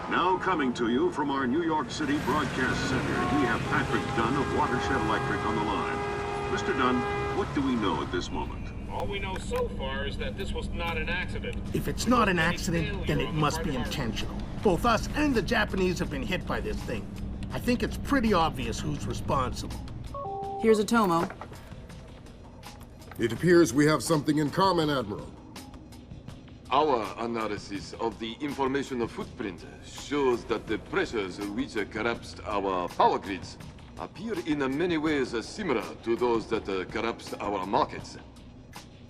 Now coming to you from our New York City broadcast center, we have Patrick Dunn of Watershed Electric on the line. Mr. Dunn, what do we know at this moment? All we know so far is that this was not an accident. If it's not an accident, then it must be intentional. Both us and the Japanese have been hit by this thing. I think it's pretty obvious who's responsible. Here's a Tomo. It appears we have something in common, Admiral. Our analysis of the information footprint shows that the pressures which collapsed our power grids appear in many ways similar to those that collapsed our markets.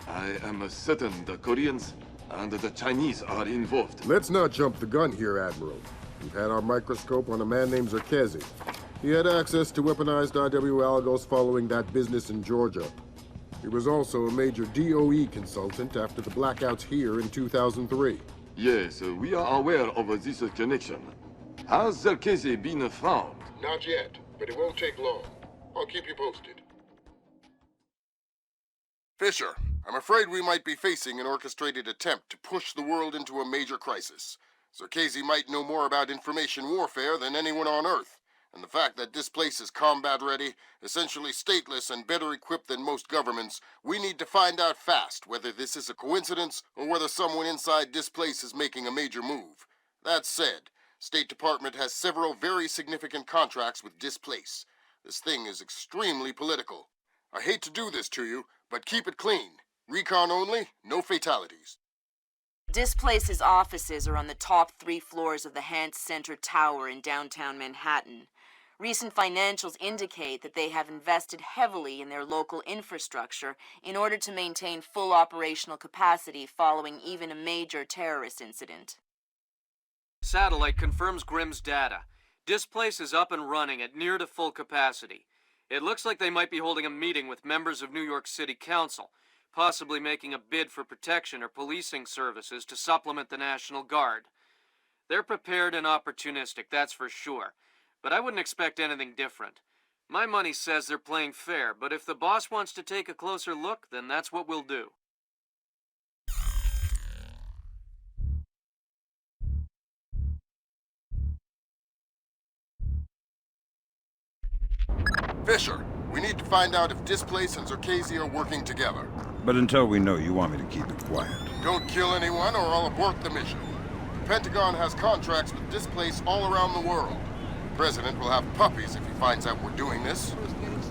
I am certain the Koreans and the Chinese are involved. Let's not jump the gun here, Admiral. We've had our microscope on a man named Zerkezi. He had access to weaponized IW algos following that business in Georgia. He was also a major DOE consultant after the blackouts here in 2003. Yes, we are aware of this connection. Has Zerkezi been found? Not yet, but it won't take long. I'll keep you posted. Fisher, I'm afraid we might be facing an orchestrated attempt to push the world into a major crisis. Zerkezi might know more about information warfare than anyone on Earth. And the fact that Displace is combat-ready, essentially stateless and better equipped than most governments, we need to find out fast whether this is a coincidence or whether someone inside Displace is making a major move. That said, State Department has several very significant contracts with Displace. This thing is extremely political. I hate to do this to you, but keep it clean. Recon only, no fatalities. Displace's offices are on the top 3 floors of the Hans Center Tower in downtown Manhattan. Recent financials indicate that they have invested heavily in their local infrastructure in order to maintain full operational capacity following even a major terrorist incident. Satellite confirms Grimm's data. Displace is up and running at near to full capacity. It looks like they might be holding a meeting with members of New York City Council, possibly making a bid for protection or policing services to supplement the National Guard. They're prepared and opportunistic, that's for sure. But I wouldn't expect anything different. My money says they're playing fair, but if the boss wants to take a closer look, then that's what we'll do. Fisher, we need to find out if Displace and Zerkezi are working together. But until we know, you want me to keep it quiet. Don't kill anyone or I'll abort the mission. The Pentagon has contracts with Displace all around the world. The President will have puppies if he finds out we're doing this. What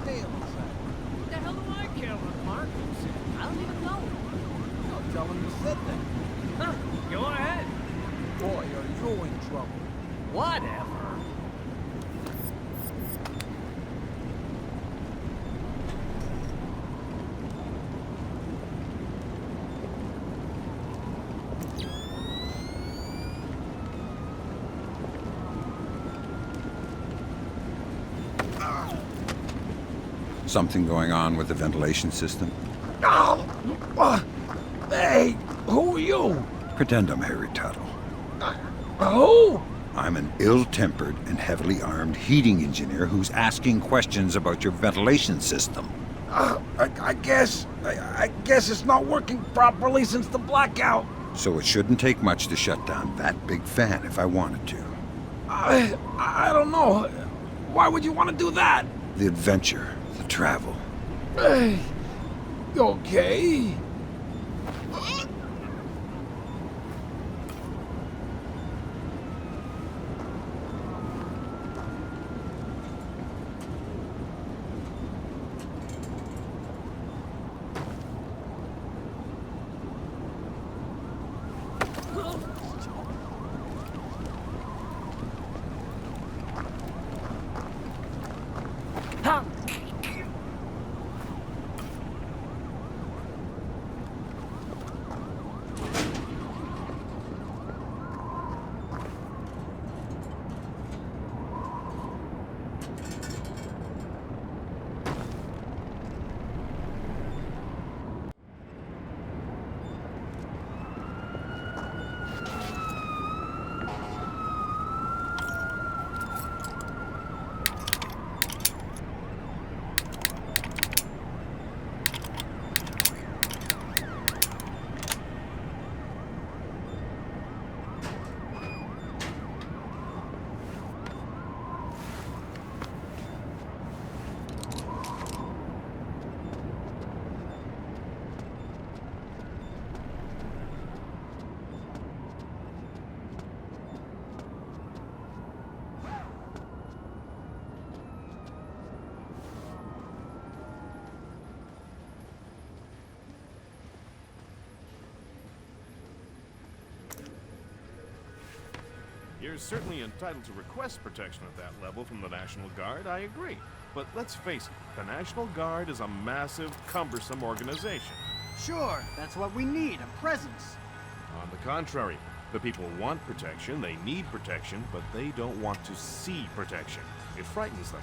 the hell do I care what Mark said? I don't even know. I'll tell him you said that. Huh, go ahead. Boy, are you in trouble. Whatever. Something going on with the ventilation system? Hey, who are you? Pretend I'm Harry Tuttle. Who? I'm an ill-tempered and heavily armed heating engineer who's asking questions about your ventilation system. I guess it's not working properly since the blackout. So it shouldn't take much to shut down that big fan if I wanted to. I don't know. Why would you want to do that? The adventure, the travel. Okay. you're certainly entitled to request protection at that level from the National Guard, I agree. But let's face it, the National Guard is a massive, cumbersome organization. Sure, that's what we need, a presence. On the contrary, the people want protection, they need protection, but they don't want to see protection. It frightens them.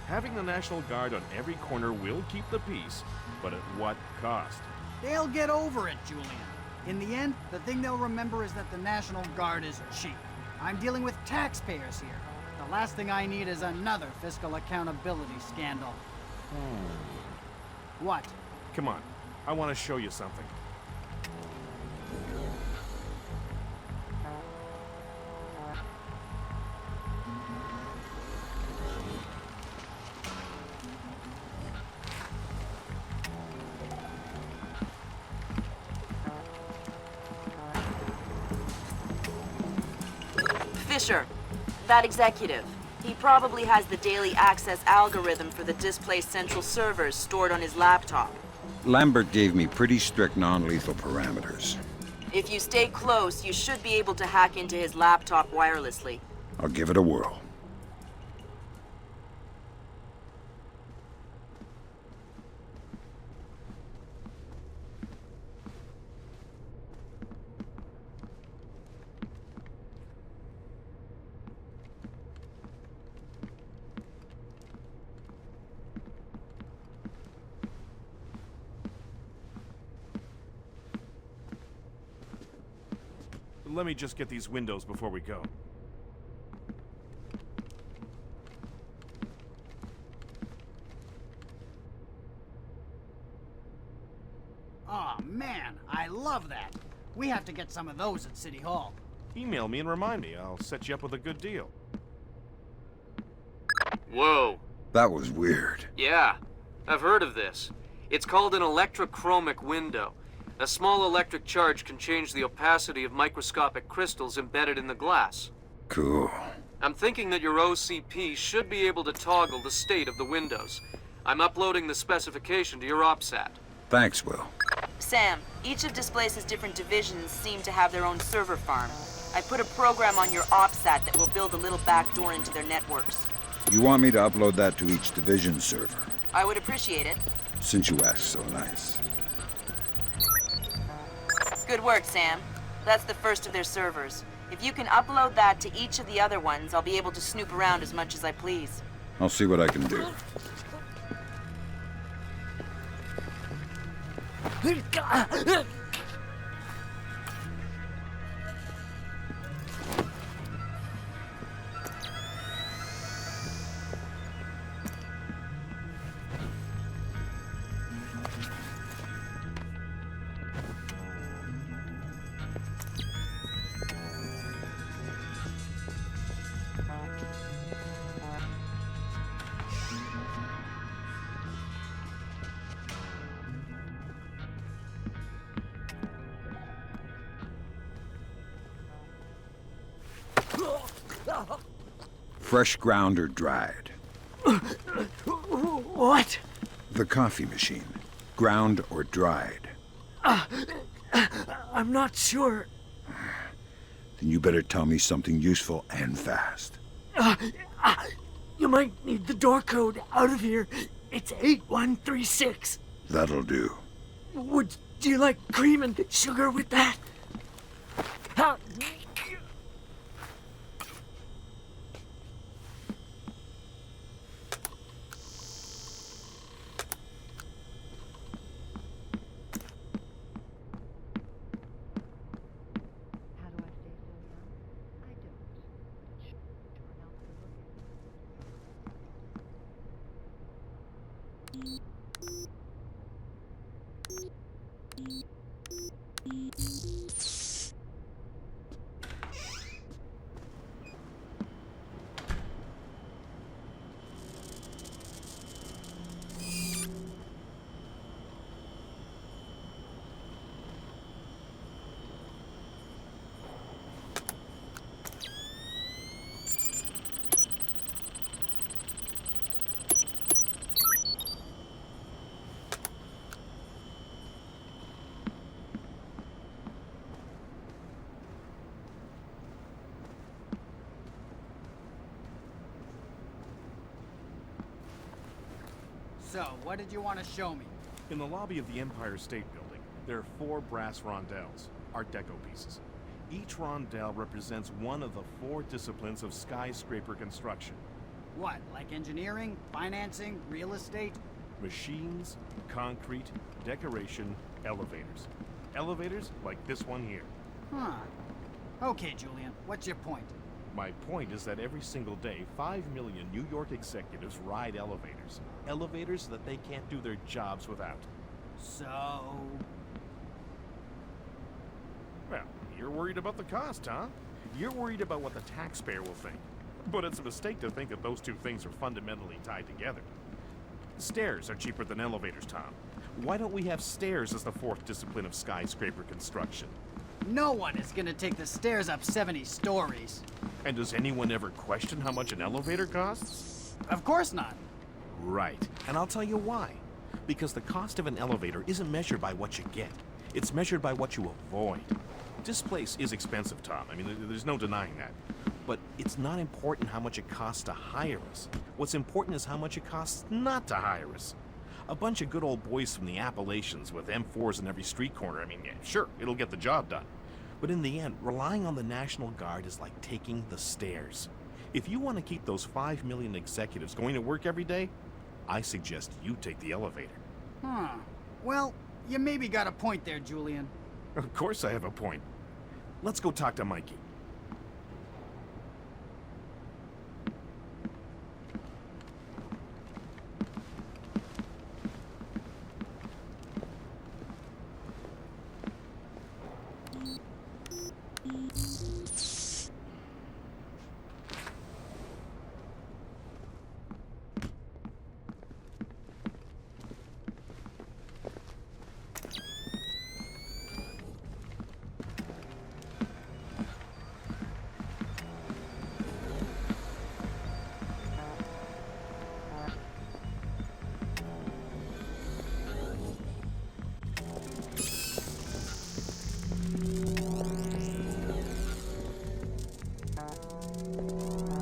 Having the National Guard on every corner will keep the peace, but at what cost? They'll get over it, Julian. In the end, the thing they'll remember is that the National Guard is cheap. I'm dealing with taxpayers here. The last thing I need is another fiscal accountability scandal. What? Come on, I want to show you something. Fisher, that executive. He probably has the daily access algorithm for the Displace central servers stored on his laptop. Lambert gave me pretty strict non-lethal parameters. If you stay close, you should be able to hack into his laptop wirelessly. I'll give it a whirl. Let me just get these windows before we go. Aw, man, I love that. We have to get some of those at City Hall. Email me and remind me. I'll set you up with a good deal. Whoa. That was weird. Yeah, I've heard of this. It's called an electrochromic window. A small electric charge can change the opacity of microscopic crystals embedded in the glass. Cool. I'm thinking that your OCP should be able to toggle the state of the windows. I'm uploading the specification to your OPSAT. Thanks, Will. Sam, each of Displace's different divisions seem to have their own server farm. I put a program on your OPSAT that will build a little backdoor into their networks. You want me to upload that to each division server? I would appreciate it. Since you asked so nice. Good work, Sam. That's the first of their servers. If you can upload that to each of the other ones, I'll be able to snoop around as much as I please. I'll see what I can do. Fresh ground or dried? What? The coffee machine. Ground or dried? I'm not sure. Then you better tell me something useful and fast. You might need the door code out of here. It's 8136. That'll do. Would you like cream and sugar with that? So, what did you want to show me? In the lobby of the Empire State Building, there are 4 brass rondelles, Art Deco pieces. Each rondelle represents one of the 4 disciplines of skyscraper construction. What, like engineering, financing, real estate? Machines, concrete, decoration, elevators. Elevators like this one here. Huh. Okay, Julian, what's your point? My point is that every single day, 5 million New York executives ride elevators. Elevators that they can't do their jobs without. So... Well, you're worried about the cost, huh? You're worried about what the taxpayer will think. But it's a mistake to think that those two things are fundamentally tied together. Stairs are cheaper than elevators, Tom. Why don't we have stairs as the 4th discipline of skyscraper construction? No one is gonna take the stairs up 70 stories. And does anyone ever question how much an elevator costs? Of course not. Right. And I'll tell you why. Because the cost of an elevator isn't measured by what you get. It's measured by what you avoid. Displace is expensive, Tom. I mean, there's no denying that. But it's not important how much it costs to hire us. What's important is how much it costs not to hire us. A bunch of good old boys from the Appalachians with M4s in every street corner, I mean, yeah, sure, it'll get the job done. But in the end, relying on the National Guard is like taking the stairs. If you want to keep those 5 million executives going to work every day, I suggest you take the elevator. Huh. Well, you maybe got a point there, Julian. Of course I have a point. Let's go talk to Mikey.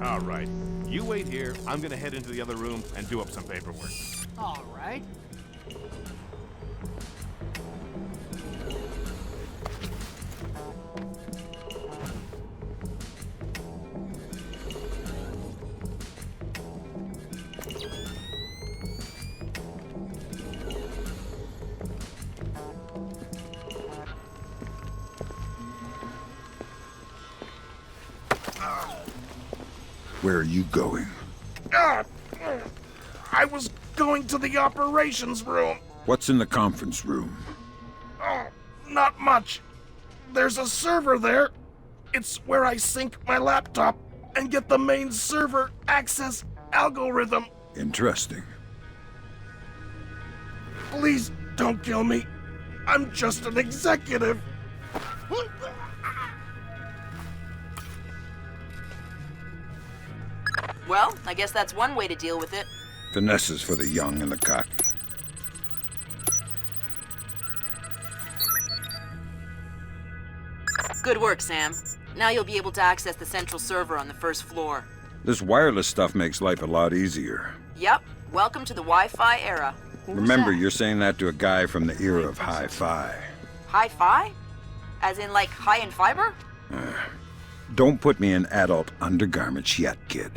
All right. You wait here. I'm gonna head into the other room and do up some paperwork. All right. Where are you going? I was going to the operations room. What's in the conference room? Oh, not much. There's a server there. It's where I sync my laptop and get the main server access algorithm. Interesting. Please don't kill me. I'm just an executive. Well, I guess that's one way to deal with it. Finesses for the young and the cocky. Good work, Sam. Now you'll be able to access the central server on the 1st floor. This wireless stuff makes life a lot easier. Yep. Welcome to the Wi-Fi era. Remember, you're saying that to a guy from the era of hi-fi. Hi-fi? As in, like, high in fiber? Don't put me in adult undergarments yet, kid.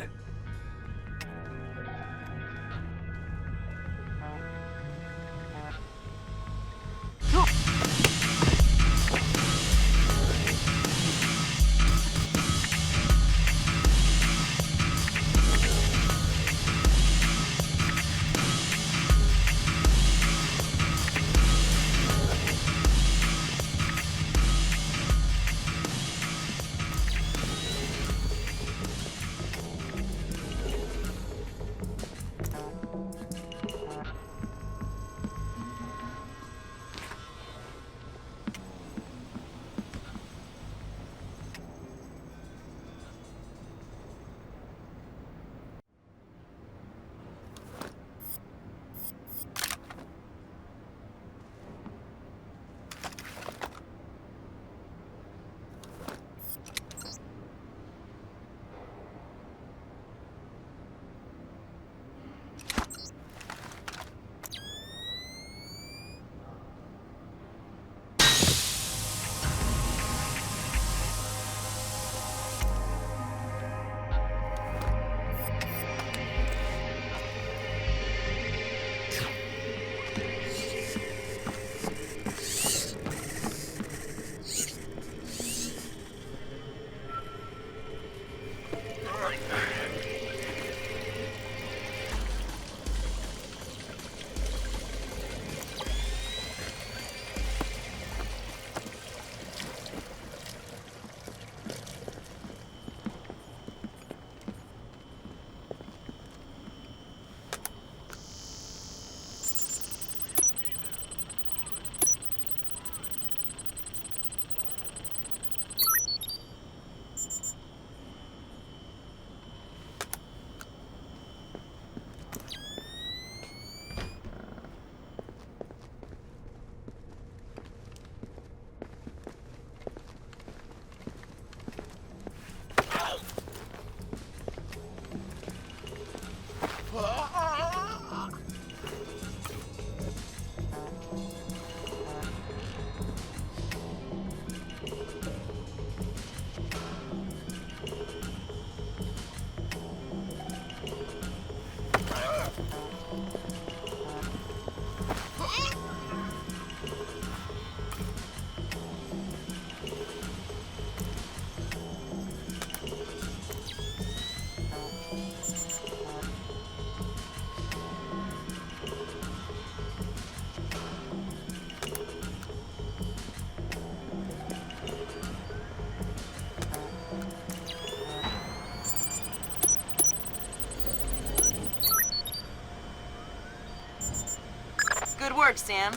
work, Sam.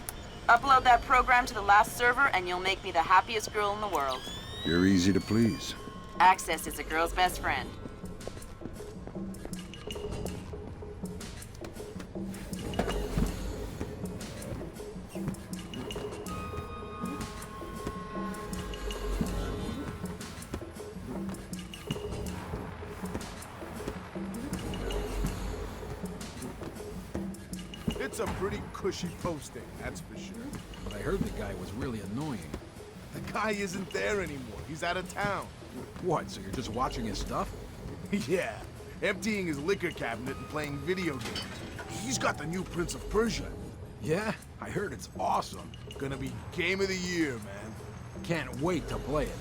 Upload that program to the last server and you'll make me the happiest girl in the world. You're easy to please. Access is a girl's best friend. It's a pretty cushy posting, that's for sure. But I heard the guy was really annoying. The guy isn't there anymore. He's out of town. What, so you're just watching his stuff? Yeah, emptying his liquor cabinet and playing video games. He's got the new Prince of Persia. Yeah, I heard it's awesome. Gonna be game of the year, man. Can't wait to play it.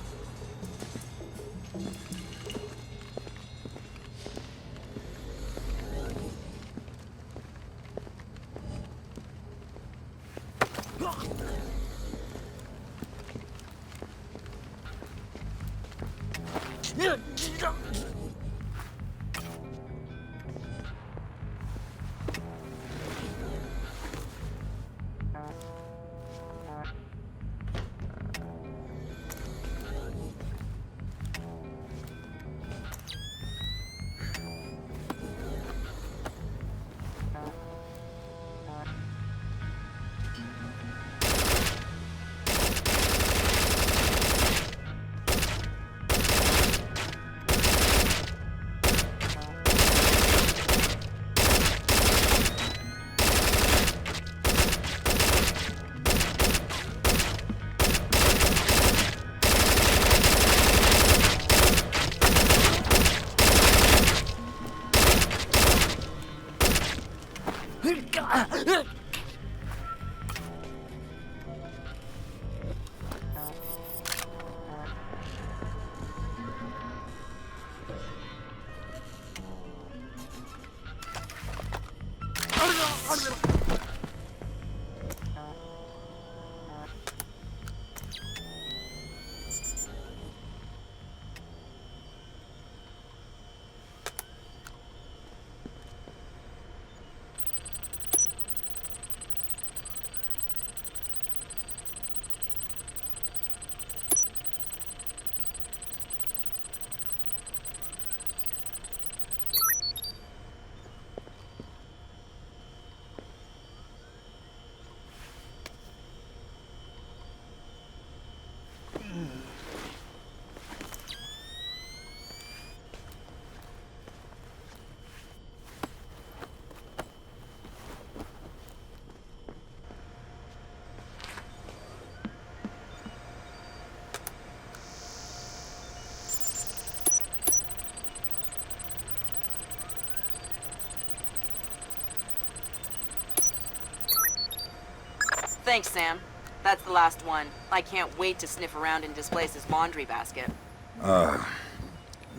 Thanks, Sam. That's the last one. I can't wait to sniff around in Displace's laundry basket.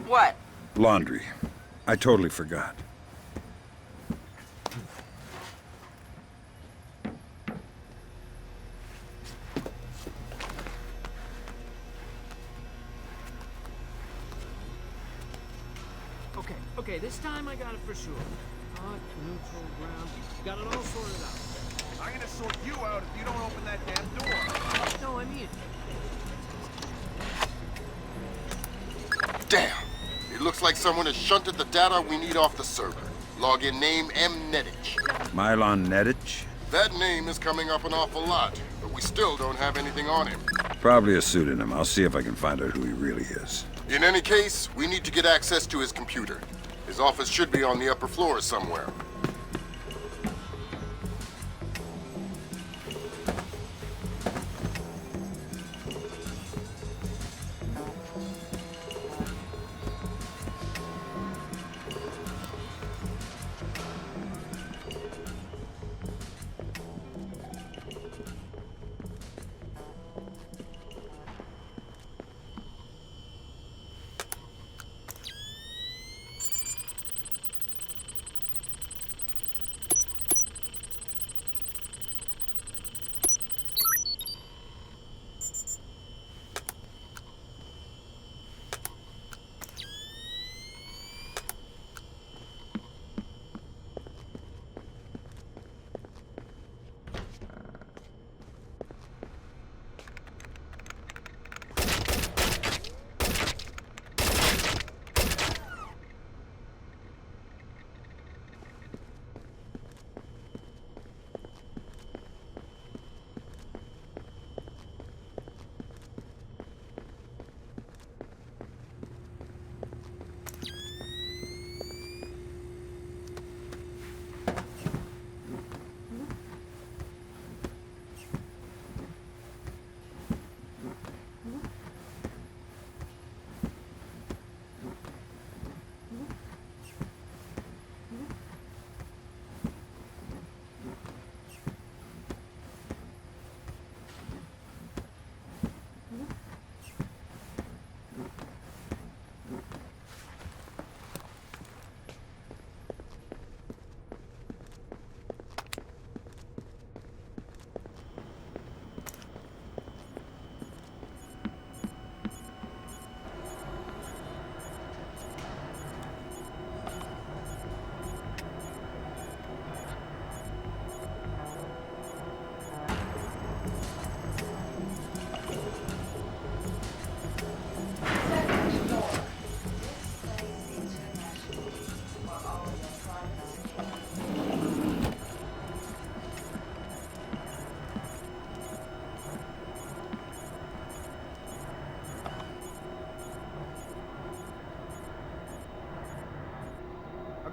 What? Laundry. I totally forgot. Okay, this time I got it for sure. Hot, neutral, ground. Got it all sorted out. I'm gonna sort you out if you don't open that damn door. No, I mean... Damn! It looks like someone has shunted the data we need off the server. Login name Mnetich. Mylon Nedich? That name is coming up an awful lot, but we still don't have anything on him. Probably a pseudonym. I'll see if I can find out who he really is. In any case, we need to get access to his computer. His office should be on the upper floor somewhere.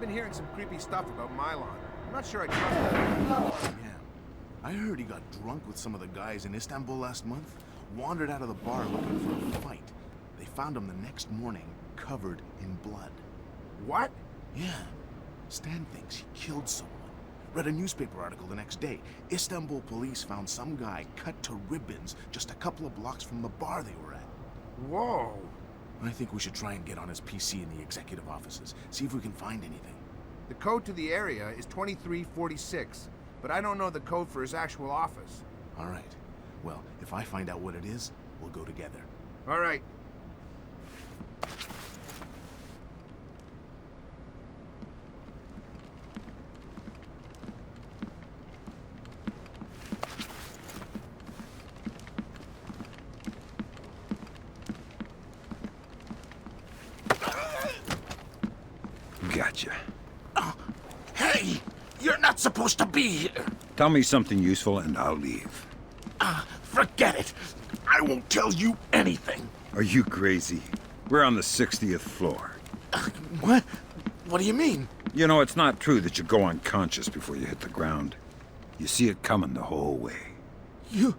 I've been hearing some creepy stuff about Mylon. I'm not sure I trust that. Yeah. I heard he got drunk with some of the guys in Istanbul last month, wandered out of the bar looking for a fight. They found him the next morning, covered in blood. What? Yeah. Stan thinks he killed someone. Read a newspaper article the next day. Istanbul police found some guy cut to ribbons just a couple of blocks from the bar they were at. Whoa. I think we should try and get on his PC in the executive offices, see if we can find anything. The code to the area is 2346, but I don't know the code for his actual office. All right. Well, if I find out what it is, we'll go together. All right. Gotcha. Hey! You're not supposed to be here! Tell me something useful and I'll leave. Forget it! I won't tell you anything! Are you crazy? We're on the 60th floor. What? What do you mean? You know, it's not true that you go unconscious before you hit the ground. You see it coming the whole way. You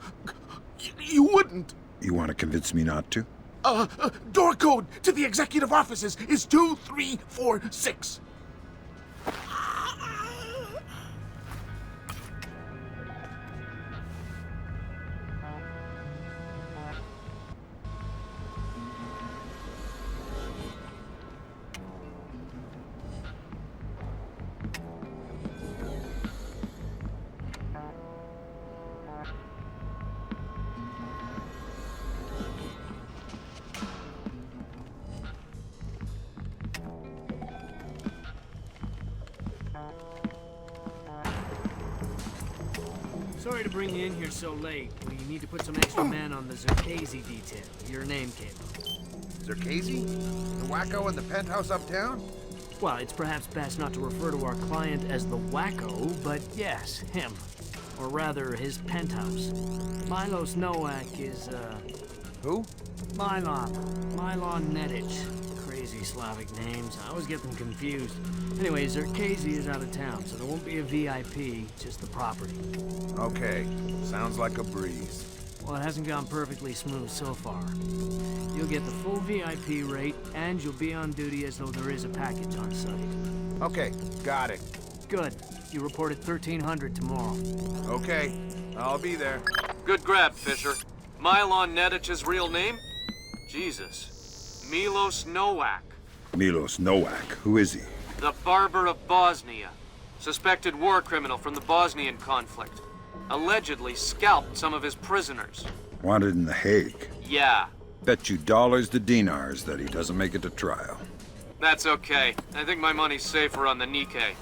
wouldn't! You want to convince me not to? Door code to the executive offices is 2346. Sorry to bring you in here so late. We need to put some extra men on the Zerkazy detail. Your name came up. Zerkazy? The wacko in the penthouse uptown? Well, it's perhaps best not to refer to our client as the wacko, but yes, him. Or rather, his penthouse. Milos Nowak is, Who? Mylon Netic. Crazy Slavic names. I always get them confused. Anyway, Zerkazy is out of town, so there won't be a VIP, just the property. Okay. Sounds like a breeze. Well, it hasn't gone perfectly smooth so far. You'll get the full VIP rate, and you'll be on duty as though there is a package on site. Okay, got it. Good. You report at 1300 tomorrow. Okay, I'll be there. Good grab, Fisher. Mylon Netic's real name? Jesus. Milos Nowak. Milos Nowak? Who is he? The Barber of Bosnia. Suspected war criminal from the Bosnian conflict. Allegedly scalped some of his prisoners. Wanted in The Hague. Yeah. Bet you dollars to dinars that he doesn't make it to trial. That's okay. I think my money's safer on the Nikkei.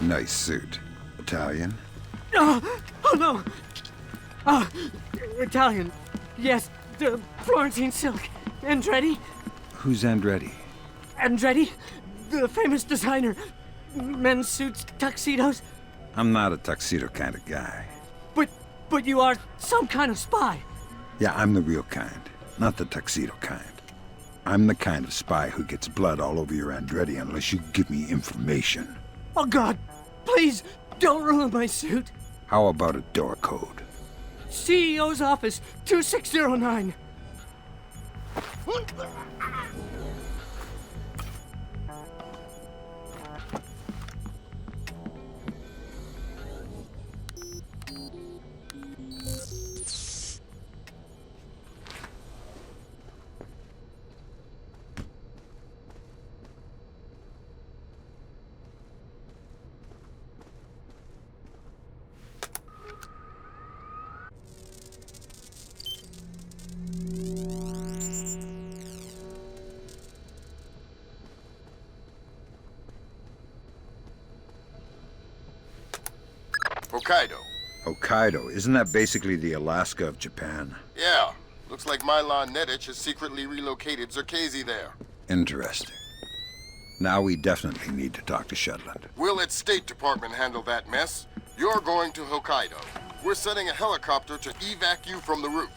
Nice suit. Italian? Oh no! Italian. Yes, the Florentine silk. Andretti? Who's Andretti? Andretti, the famous designer. Men's suits, tuxedos. I'm not a tuxedo kind of guy. But you are some kind of spy. Yeah, I'm the real kind, not the tuxedo kind. I'm the kind of spy who gets blood all over your Andretti unless you give me information. Oh God, please don't ruin my suit. How about a door code? CEO's office, 2609. Hokkaido. Hokkaido, isn't that basically the Alaska of Japan? Yeah. Looks like Milan Nedich has secretly relocated Zerkezi there. Interesting. Now we definitely need to talk to Shetland. We'll let State Department handle that mess. You're going to Hokkaido. We're sending a helicopter to evac you from the roof.